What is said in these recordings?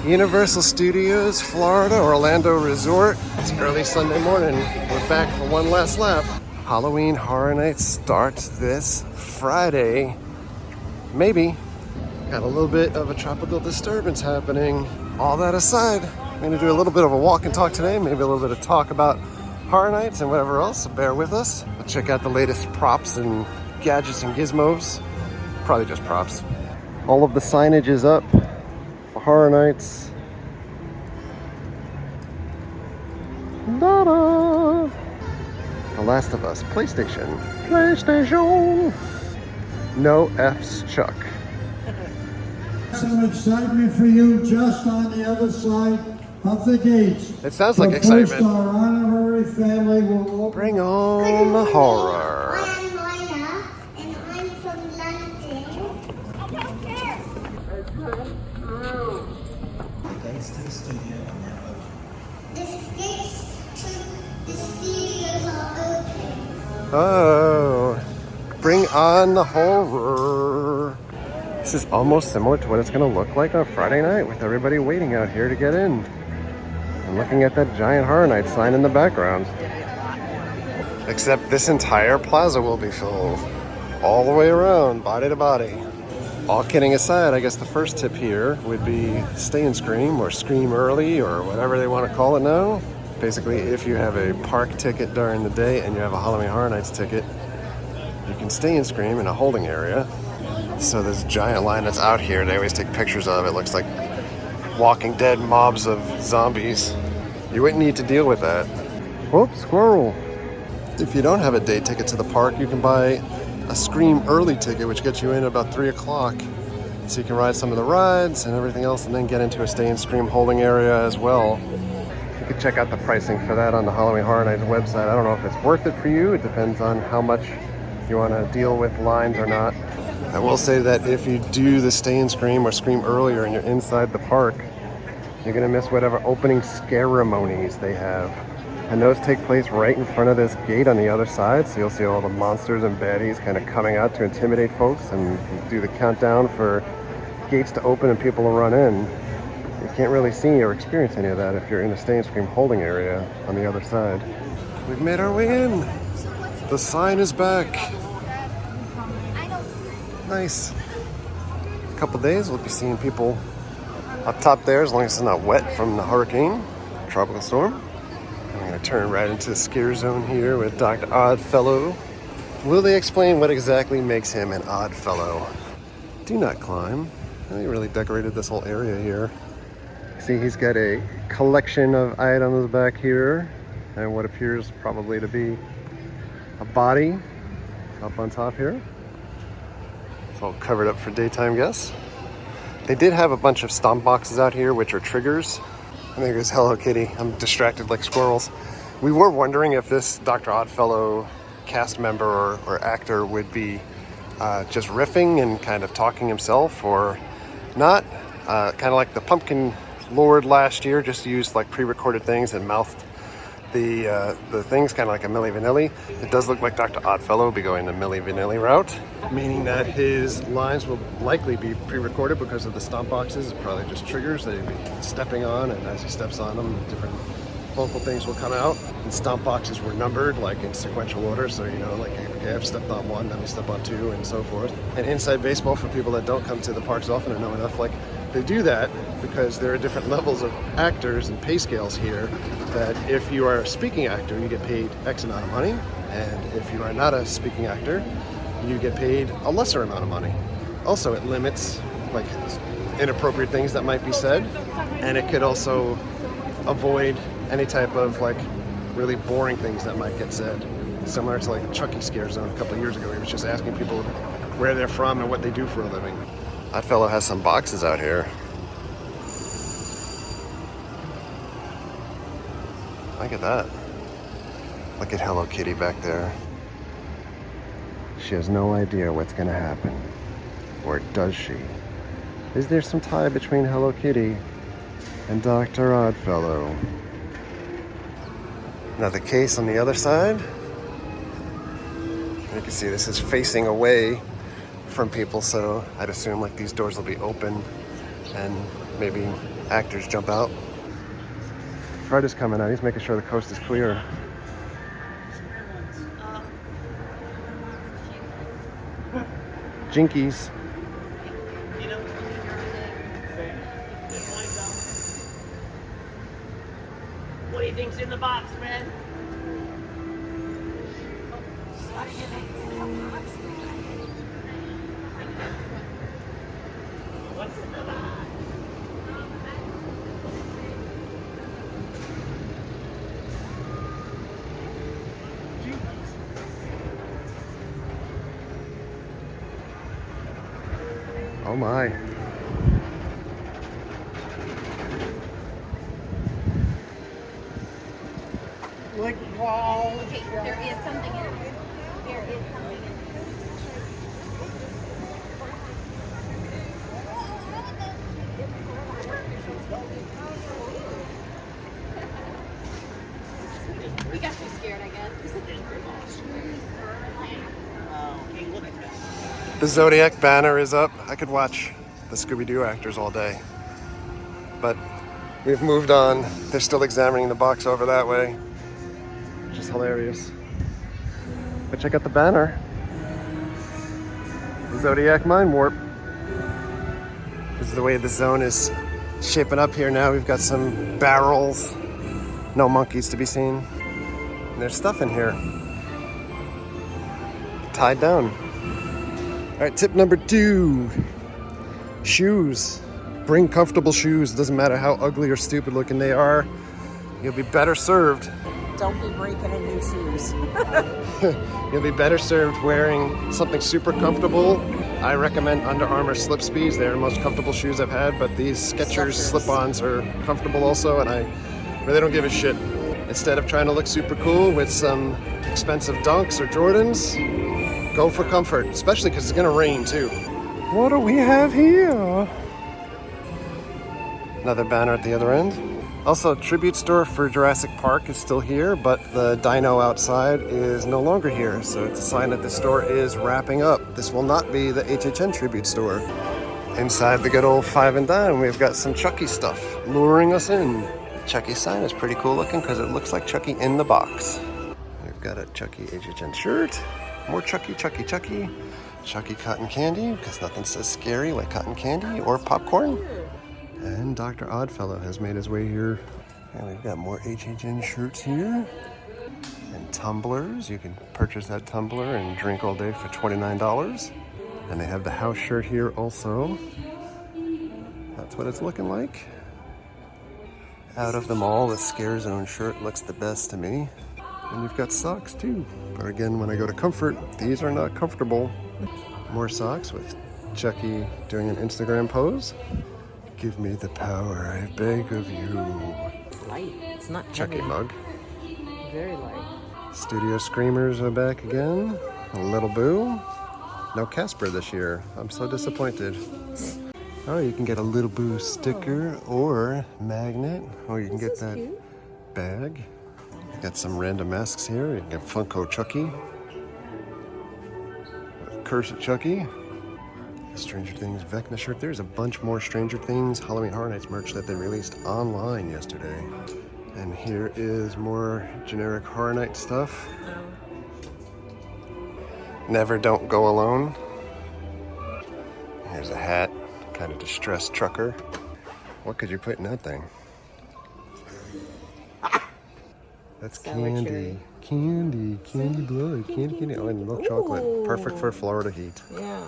Universal Studios, Florida, Orlando Resort. It's early Sunday morning. We're back for one last lap. Halloween Horror Nights starts this Friday. Maybe. Got a little bit of a tropical disturbance happening. All that aside, I'm gonna do a little bit of a walk and talk today, maybe a little bit of talk about Horror Nights and whatever else, so bear with us. We'll check out the latest props and gadgets and gizmos. Probably just props. All of the signage is up for Horror Nights. Da-da! The Last of Us, PlayStation. PlayStation! No F's, Chuck. Some excitement for you just on the other side of the gates. It sounds like excitement. First, our honorary family will open. Bring on the horror. I'm Moira, and I'm from London. The gates to the studio are now open. The gates to the studios are open. Oh, bring on the horror. This is almost similar to what it's going to look like on Friday night with everybody waiting out here to get in. And looking at that giant Horror Night sign in the background. Except this entire plaza will be filled all the way around, body to body. All kidding aside, I guess the first tip here would be stay and scream or scream early or whatever they want to call it now. Basically, if you have a park ticket during the day and you have a Halloween Horror Nights ticket, you can stay and scream in a holding area. So this giant line that's out here, they always take pictures of. It looks like Walking Dead mobs of zombies. You wouldn't need to deal with that. Whoops, squirrel. If you don't have a day ticket to the park, you can buy a Scream early ticket, which gets you in about 3 o'clock. So you can ride some of the rides and everything else and then get into a stay and scream holding area as well. You can check out the pricing for that on the Halloween Horror Nights website. I don't know if it's worth it for you. It depends on how much you want to deal with lines or not. I will say that if you do the stay and scream or scream earlier and you're inside the park, you're gonna miss whatever opening ceremonies they have. And those take place right in front of this gate on the other side, so you'll see all the monsters and baddies kind of coming out to intimidate folks and do the countdown for gates to open and people to run in. You can't really see or experience any of that if you're in the stay and scream holding area on the other side. We've made our way in. The sign is back. Nice. A couple days we'll be seeing people up top there as long as it's not wet from the hurricane, tropical storm. I'm going to turn right into the scare zone here with Dr. Odd Fellow. Will they explain what exactly makes him an odd fellow? Do not climb. They really decorated this whole area here. See, he's got a collection of items back here and what appears probably to be a body up on top here. All covered up for daytime guests. They did have a bunch of stomp boxes out here, which are triggers. I think it's Hello Kitty. I'm distracted like squirrels. We were wondering if this Dr. Oddfellow cast member or actor would be just riffing and kind of talking himself or not. Kind of like the Pumpkin Lord last year, just used like pre-recorded things and mouthed the things kind of like a Milli Vanilli. It does look like Dr. Oddfellow will be going the Milli Vanilli route, meaning that his lines will likely be pre-recorded because of the stomp boxes. It's probably just triggers that he'll be stepping on, and as he steps on them, different vocal things will come out. And stomp boxes were numbered like in sequential order, so you know, like, okay, I've stepped on one, let me step on two, and so forth. And inside baseball, for people that don't come to the parks often or know enough, like, they do that because there are different levels of actors and pay scales here, that if you are a speaking actor, you get paid X amount of money, and if you are not a speaking actor, you get paid a lesser amount of money. Also, it limits like inappropriate things that might be said, and it could also avoid any type of like really boring things that might get said. Similar to like Chucky's Scare Zone a couple of years ago. He was just asking people where they're from and what they do for a living. That fellow has some boxes out here. Look at that. Look at Hello Kitty back there. She has no idea what's gonna happen. Or does she? Is there some tie between Hello Kitty and Dr. Oddfellow? Now the case on the other side. You can see this is facing away from people, so I'd assume like these doors will be open and maybe actors jump out. Fred is coming out. He's making sure the coast is clear. Jinkies. What do you think's in the box, Fran? What's in the box? Oh my. Like, wow. Okay, there is something in it. There is something in it. We got too scared, I guess. Okay, look at that. The Zodiac banner is up. I could watch the Scooby-Doo actors all day. But we've moved on. They're still examining the box over that way, which is hilarious. But check out the banner. The Zodiac Mind Warp. This is the way the zone is shaping up here now. We've got some barrels. No monkeys to be seen. And there's stuff in here. Tied down. All right, tip number 2. Shoes. Bring comfortable shoes. It doesn't matter how ugly or stupid looking they are. You'll be better served. Don't be breaking in new shoes. You'll be better served wearing something super comfortable. I recommend Under Armour Slip Speeds. They're the most comfortable shoes I've had, but these Skechers slip-ons are comfortable also, and I really don't give a shit. Instead of trying to look super cool with some expensive Dunks or Jordans, go for comfort, especially because it's gonna rain too. What do we have here? Another banner at the other end. Also, tribute store for Jurassic Park is still here, but the dino outside is no longer here, so it's a sign that the store is wrapping up. This will not be the HHN tribute store. Inside the good old Five and Dime, we've got some Chucky stuff luring us in. The Chucky sign is pretty cool looking because it looks like Chucky in the box. We've got a Chucky HHN shirt. More Chucky, Chucky, Chucky. Chucky cotton candy, because nothing says scary like cotton candy or popcorn. And Dr. Oddfellow has made his way here. And we've got more HHN shirts here. And tumblers. You can purchase that tumbler and drink all day for $29. And they have the house shirt here also. That's what it's looking like. Out of them all, the Scare Zone shirt looks the best to me. And you've got socks too. But again, when I go to comfort, these are not comfortable. More socks with Chucky doing an Instagram pose. Give me the power, I beg of you. It's light. It's not Chucky heavy. mug. Very light. Studio Screamers are back again. A Little Boo. No Casper this year. I'm so disappointed. Oh, you can get a Little Boo sticker or magnet. Or you can get that bag. Got some random masks here. You can get Funko Chucky. Cursed Chucky. Stranger Things Vecna shirt. There's a bunch more Stranger Things Halloween Horror Nights merch that they released online yesterday. And here is more generic Horror Night stuff. Never Don't Go Alone. Here's a hat. Kind of distressed trucker. What could you put in that thing? That's candy. Candy blood, candy. Oh, and milk chocolate. Perfect for Florida heat. Yeah.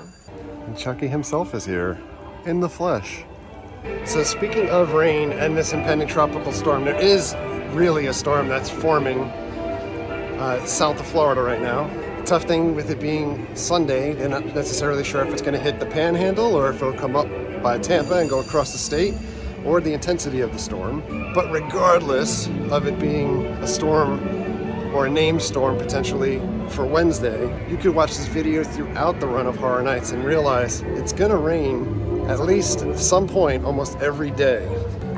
And Chucky himself is here, in the flesh. So speaking of rain and this impending tropical storm, there is really a storm that's forming south of Florida right now. The tough thing with it being Sunday, they're not necessarily sure if it's going to hit the panhandle or if it'll come up by Tampa and go across the state, or the intensity of the storm. But regardless of it being a storm or a named storm potentially for Wednesday, you could watch this video throughout the run of Horror Nights and realize it's gonna rain at least at some point almost every day.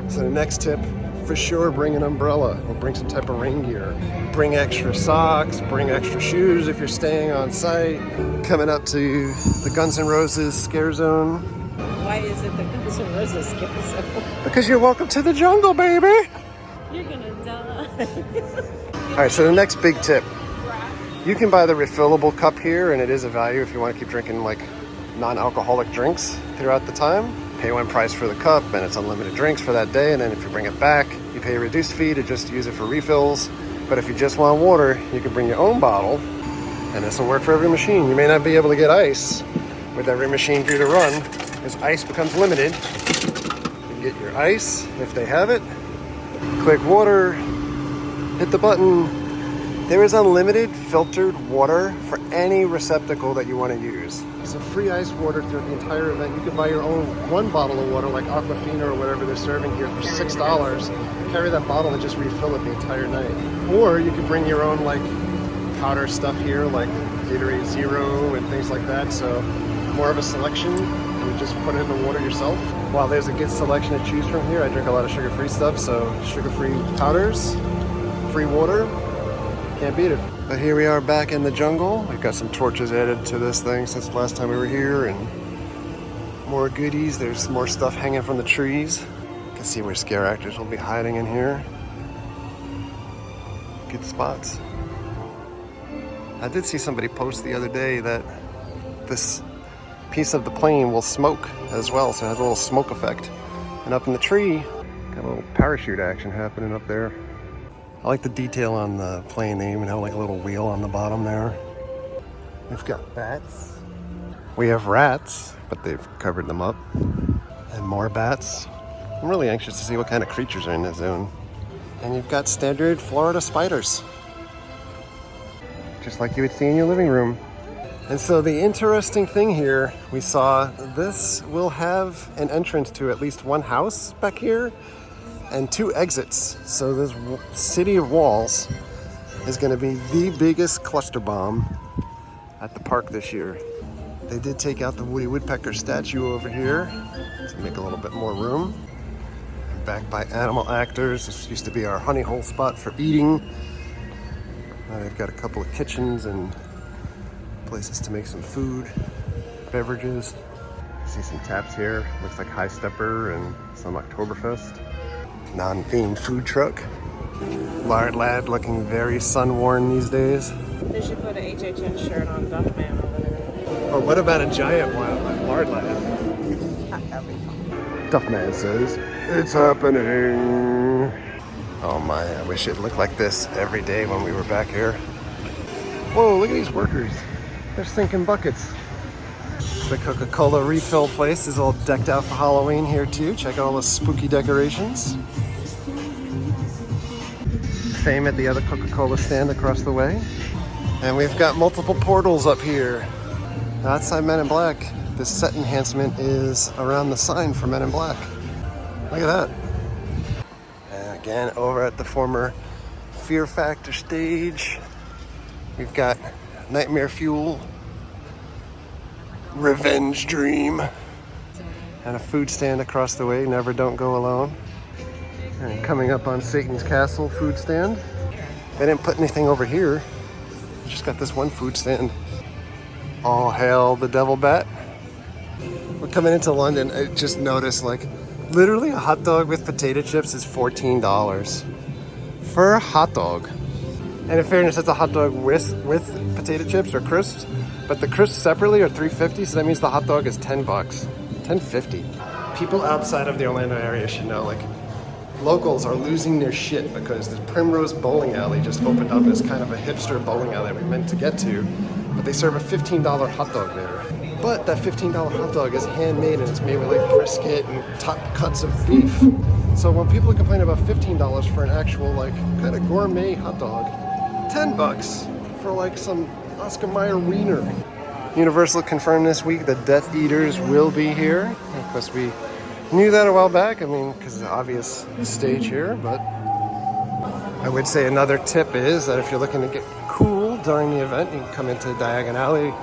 So the next tip, for sure bring an umbrella or bring some type of rain gear. Bring extra socks, bring extra shoes if you're staying on site. Coming up to the Guns N' Roses Scare Zone. Why is it the This one was a schizo. Because you're welcome to the jungle, baby. You're gonna die. All right, so the next big tip. You can buy the refillable cup here, and it is a value if you want to keep drinking like non-alcoholic drinks throughout the time. Pay one price for the cup, and it's unlimited drinks for that day. And then if you bring it back, you pay a reduced fee to just use it for refills. But if you just want water, you can bring your own bottle, and this will work for every machine. You may not be able to get ice with every machine for you to run, because ice becomes limited. You can get your ice if they have it. Click water, hit the button. There is unlimited filtered water for any receptacle that you want to use. So free ice water throughout the entire event. You can buy your own one bottle of water, like Aquafina or whatever they're serving here, for $6. Carry that bottle and just refill it the entire night. Or you can bring your own like powder stuff here, like Gatorade Zero and things like that. So more of a selection, and you just put it in the water yourself. While there's a good selection to choose from here, I drink a lot of sugar-free stuff, so sugar-free powders, free water. Can't beat it. But here we are back in the jungle. We've got some torches added to this thing since the last time we were here, and more goodies. There's more stuff hanging from the trees. You can see where scare actors will be hiding in here. Good spots. I did see somebody post the other day that this piece of the plane will smoke as well, so it has a little smoke effect. And up in the tree, got a little parachute action happening up there. I like the detail on the plane. They even have like a little wheel on the bottom there. We've got bats. We have rats, but they've covered them up. And more bats. I'm really anxious to see what kind of creatures are in this zone. And you've got standard Florida spiders. Just like you would see in your living room. And so the interesting thing here, we saw this will have an entrance to at least one house back here, and 2 exits. So this city of walls is going to be the biggest cluster bomb at the park this year. They did take out the Woody Woodpecker statue over here to make a little bit more room. Backed by animal actors. This used to be our honey hole spot for eating. Now they've got a couple of kitchens and places to make some food, beverages. See some taps here. Looks like High Stepper and some Oktoberfest. Non-themed food truck. Lard Lad looking very sun-worn these days. They should put a HHN shirt on Duffman over there. Or what about a giant one, Lard Lad? That'd be fun. Duffman says, it's happening. Oh my, I wish it looked like this every day when we were back here. Whoa, look at these workers. They're sinking buckets. The Coca-Cola refill place is all decked out for Halloween here too. Check out all the spooky decorations. Same at the other Coca-Cola stand across the way. And we've got multiple portals up here. Outside Men in Black, this set enhancement is around the sign for Men in Black. Look at that. And again, over at the former Fear Factor stage, we've got Nightmare Fuel, Revenge Dream, and a food stand across the way, Never Don't Go Alone. And coming up on Satan's Castle food stand. They didn't put anything over here, just got this one food stand. All hail the Devil Bat. We're coming into London, I just noticed like literally a hot dog with potato chips is $14 for a hot dog. And in fairness, that's a hot dog with potato chips or crisps. But the crisps separately are $3.50, so that means the hot dog is $10. $10.50. People outside of the Orlando area should know, like, locals are losing their shit because the Primrose Bowling Alley just opened up as kind of a hipster bowling alley we meant to get to. But they serve a $15 hot dog there. But that $15 hot dog is handmade and it's made with like brisket and top cuts of beef. So when people complain about $15 for an actual like kind of gourmet hot dog, $10 for like some Oscar Mayer wiener. Universal confirmed this week that Death Eaters will be here. Of course, we knew that a while back. I mean, because of the obvious stage here, but I would say another tip is that if you're looking to get cool during the event, you can come into Diagon Alley,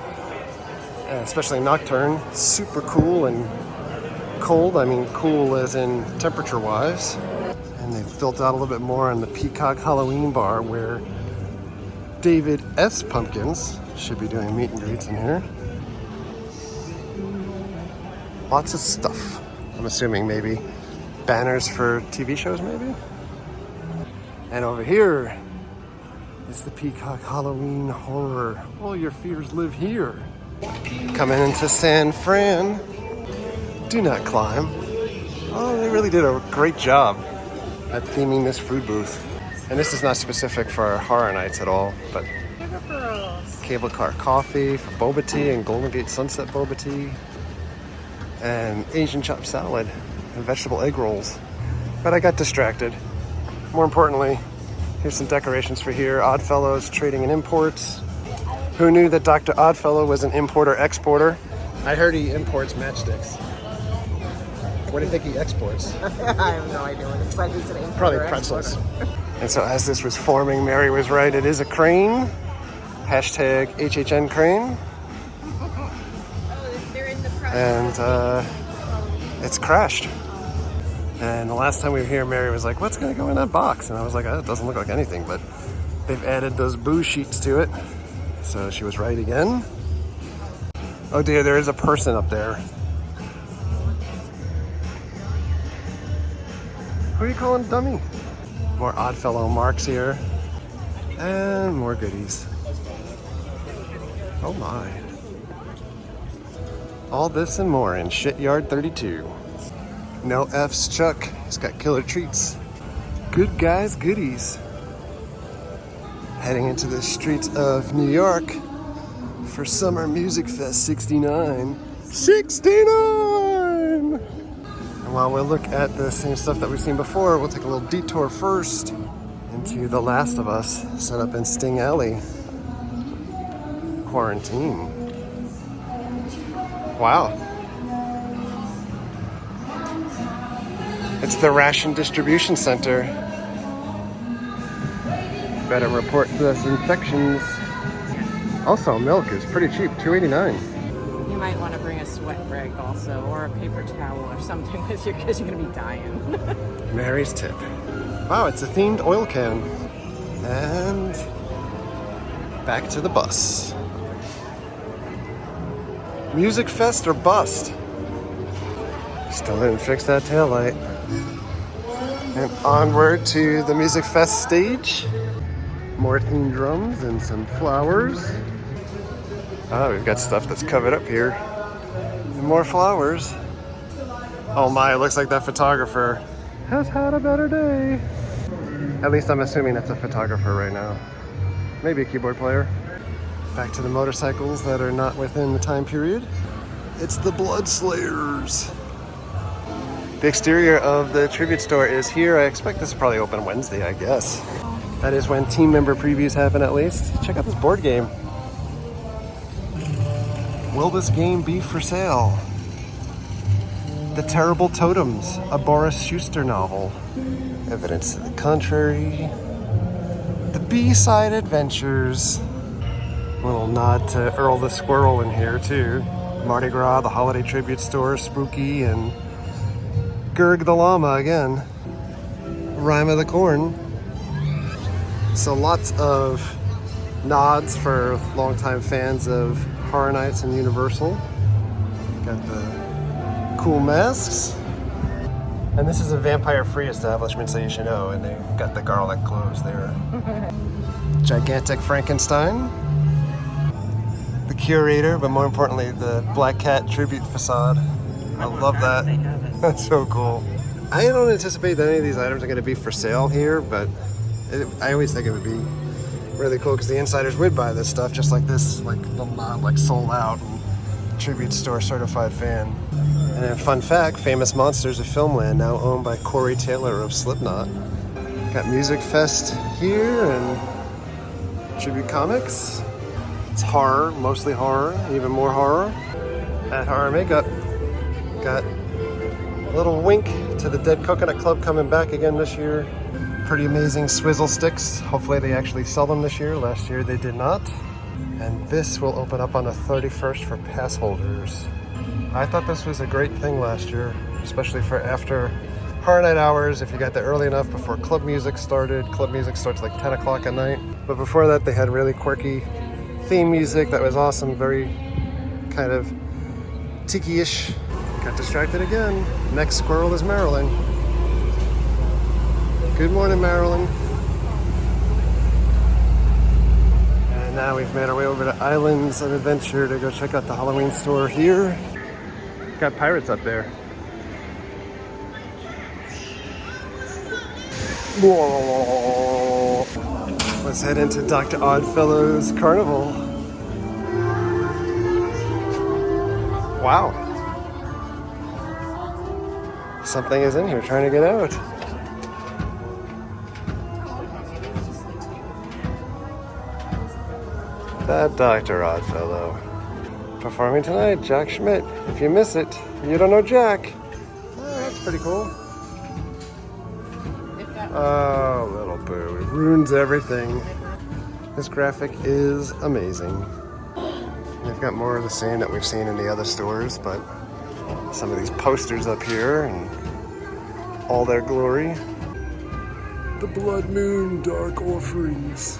especially Nocturne. Super cool and cold. I mean, cool as in temperature-wise. And they've built out a little bit more on the Peacock Halloween bar where David S. Pumpkins should be doing meet and greets in here. Lots of stuff. I'm I'm assuming maybe banners for TV shows, maybe. And over here is the Peacock Halloween horror. All your fears live here. Coming into San Fran. Do not climb. Oh, they really did a great job at theming this food booth. And this is not specific for horror nights at all, but cable car coffee for boba tea and Golden Gate Sunset boba tea. And Asian chopped salad and vegetable egg rolls. But I got distracted. More importantly, here's some decorations for here. Odd Fellows Trading and Imports. Who knew that Dr. Oddfellow was an importer-exporter? I heard he imports matchsticks. What do you think he exports? I have no idea what it's like. He's an importer. Probably pretzels. And so as this was forming, Mary was right. It is a crane. Hashtag HHN crane. They're in the process. And it's crashed. And the last time we were here, Mary was like, what's going to go in that box? And I was like, oh, it doesn't look like anything, but they've added those boo sheets to it. So she was right again. Oh dear, there is a person up there. Who are you calling dummy? More Oddfellow marks here. And more goodies. Oh my. All this and more in Shityard 32. No F's Chuck. He's got killer treats. Good guys, goodies. Heading into the streets of New York for Summer Music Fest 69. 69! And while we'll look at the same stuff that we've seen before, we'll take a little detour first into The Last of Us, set up in Sting Alley. Quarantine. Wow. It's the Ration Distribution Center. Better report those infections. Also, milk is pretty cheap, $2.89. You might want to bring a sweat rag also, or a paper towel or something with you because you're going to be dying. Mary's tip. Wow, it's a themed oil can. And back to the bus. Music Fest or bust? Still didn't fix that taillight. And onward to the Music Fest stage. More themed drums and some flowers. Oh, we've got stuff that's covered up here. And more flowers. Oh my, it looks like that photographer has had a better day. At least I'm assuming that's a photographer right now. Maybe a keyboard player. Back to the motorcycles that are not within the time period. It's the Blood Slayers. The exterior of the tribute store is here. I expect this will probably open Wednesday, I guess. That is when team member previews happen at least. Check out this board game. Will this game be for sale? The Terrible Totems, a Boris Schuster novel. Evidence to the contrary. The B-Side Adventures. A little nod to Earl the Squirrel in here too. Mardi Gras, the holiday tribute store, Spooky, and Gerg the Llama again. Rhyme of the Corn. So lots of nods for longtime fans of Horror Nights and Universal. Got the cool masks. And this is a vampire-free establishment, so you should know. And they got the garlic clothes there. Gigantic Frankenstein. The curator, but more importantly, the Black Cat tribute facade. I love that. That's so cool. I don't anticipate that any of these items are going to be for sale here, but I always think it would be really cool because the insiders would buy this stuff just like this, like the not like sold out and tribute store certified fan. And then fun fact, Famous Monsters of Filmland now owned by Corey Taylor of Slipknot. Got Music Fest here and tribute comics. It's horror, mostly horror, even more horror. At Horror Makeup, got a little wink to the Dead Coconut Club coming back again this year. Pretty amazing swizzle sticks. Hopefully they actually sell them this year. Last year they did not. And this will open up on the 31st for pass holders. I thought this was a great thing last year, especially for after Horror Night hours, if you got there early enough before club music started. Club music starts like 10 o'clock at night. But before that, they had really quirky theme music that was awesome, very kind of tiki-ish. Got distracted again. Next squirrel is Marilyn. Good morning, Marilyn. And now we've made our way over to Islands of Adventure to go check out the Halloween store here. Got pirates up there. Whoa. Let's head into Dr. Odd Fellows Carnival. Wow. Something is in here trying to get out. That Dr. Oddfellow. Performing tonight, Jack Schmidt. If you miss it, you don't know Jack. Oh, that's pretty cool. Oh, little boo. It ruins everything. This graphic is amazing. They've got more of the same that we've seen in the other stores, but some of these posters up here and all their glory. The Blood Moon Dark Offerings.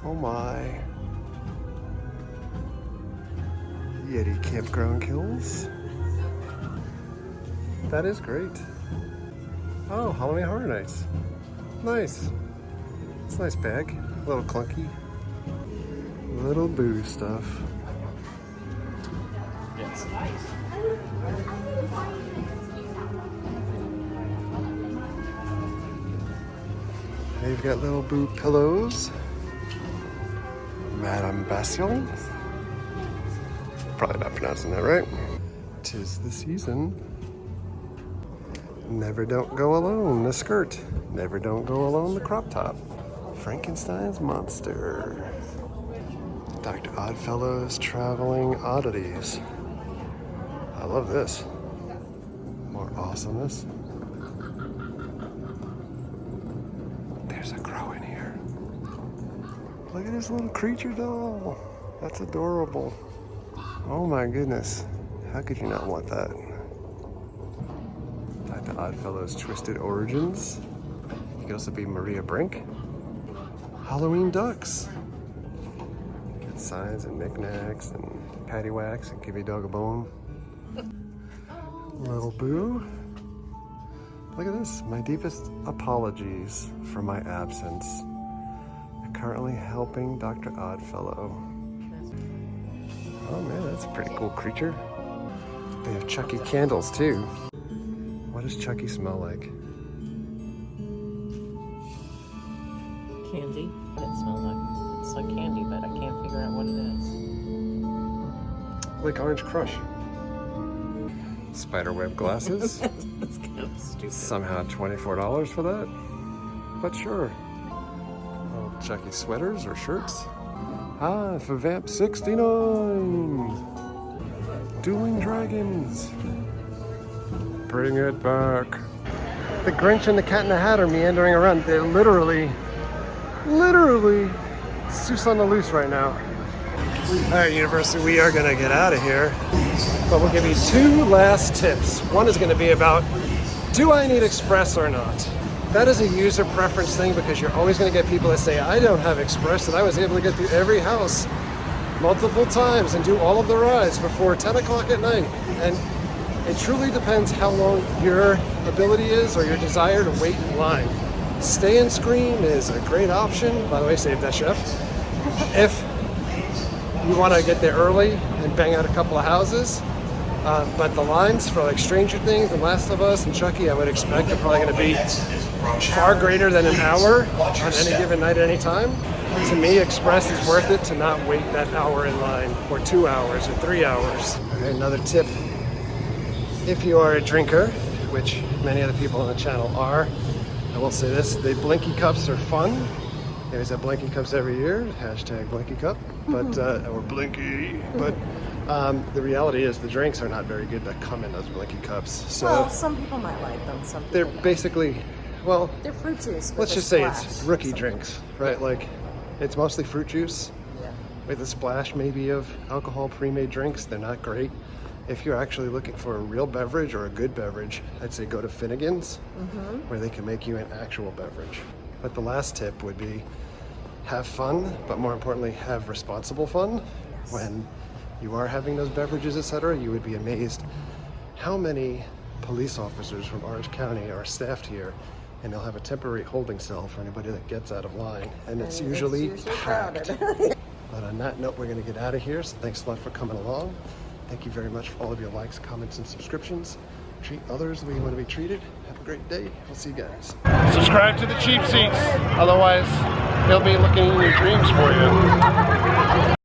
Oh my. Yeti Campground Kills. That is great. Oh, Halloween Horror Nights. Nice. It's a nice bag. A little clunky. Little boo stuff. It's nice. They've got little boo pillows. Madame Bastille. Probably not pronouncing that right. 'Tis the season. Never Don't Go Alone, the skirt. Never Don't Go Alone, the crop top. Frankenstein's Monster. Dr. Oddfellow's Traveling Oddities. I love this. More awesomeness. There's a crow in here. Look at this little creature doll. That's adorable. Oh my goodness. How could you not want that? Dr. Oddfellow's Twisted Origins. You could also be Maria Brink. Halloween Ducks. Get signs and knickknacks and paddywhacks and give your dog a bone. Little Boo. Look at this. My deepest apologies for my absence. I'm currently helping Dr. Oddfellow. Oh man, that's a pretty cool creature. They have Chucky candles too. What does Chucky smell like? Candy. It smells like, it's like candy, but I can't figure out what it is. Like Orange Crush. Spiderweb glasses. That's kind of stupid. Somehow $24 for that? But sure. Oh, Chucky sweaters or shirts? Ah, for Vamp 69. Dueling Dragons. Bring it back. The Grinch and the Cat in the Hat are meandering around. They're literally loose on the loose right now. All right, University, we are gonna get out of here, but we'll give you two last tips. One is gonna be about, do I need Express or not? That is a user preference thing because you're always gonna get people that say, I don't have Express and I was able to get through every house multiple times and do all of the rides before 10 o'clock at night. And it truly depends how long your ability is or your desire to wait in line. Stay and Scream is a great option. By the way, save that chef. If you want to get there early and bang out a couple of houses. But the lines for like Stranger Things and Last of Us and Chucky, I would expect are probably going to be far greater than an hour on any given night at any time. To me, Express is worth it to not wait that hour in line, or 2 hours, or 3 hours. Okay, another tip, if you are a drinker, which many of the people on the channel are, I will say this, the Blinky Cups are fun. There's a Blinky Cups every year, hashtag Blinky Cup, but, or Blinky, but the reality is the drinks are not very good that come in those Blinky Cups. So Well, some people might like them, some people they're don't. basically, well, They're fruit juice with let's a just say splash it's or rookie something. drinks, right? Like, it's mostly fruit juice Yeah. with a splash maybe of alcohol pre-made drinks. They're not great. If you're actually looking for a real beverage or a good beverage, I'd say go to Finnegan's, where they can make you an actual beverage. But the last tip would be have fun, but more importantly, have responsible fun. When you are having those beverages, etc., you would be amazed how many police officers from Orange County are staffed here, and they'll have a temporary holding cell for anybody that gets out of line, and it's usually packed. But on that note, we're going to get out of here, so thanks a lot for coming along. Thank you very much for all of your likes, comments, and subscriptions. Treat others the way you want to be treated. Have a great day. We'll see you guys. Subscribe to the cheap seats, otherwise they'll be looking in your dreams for you.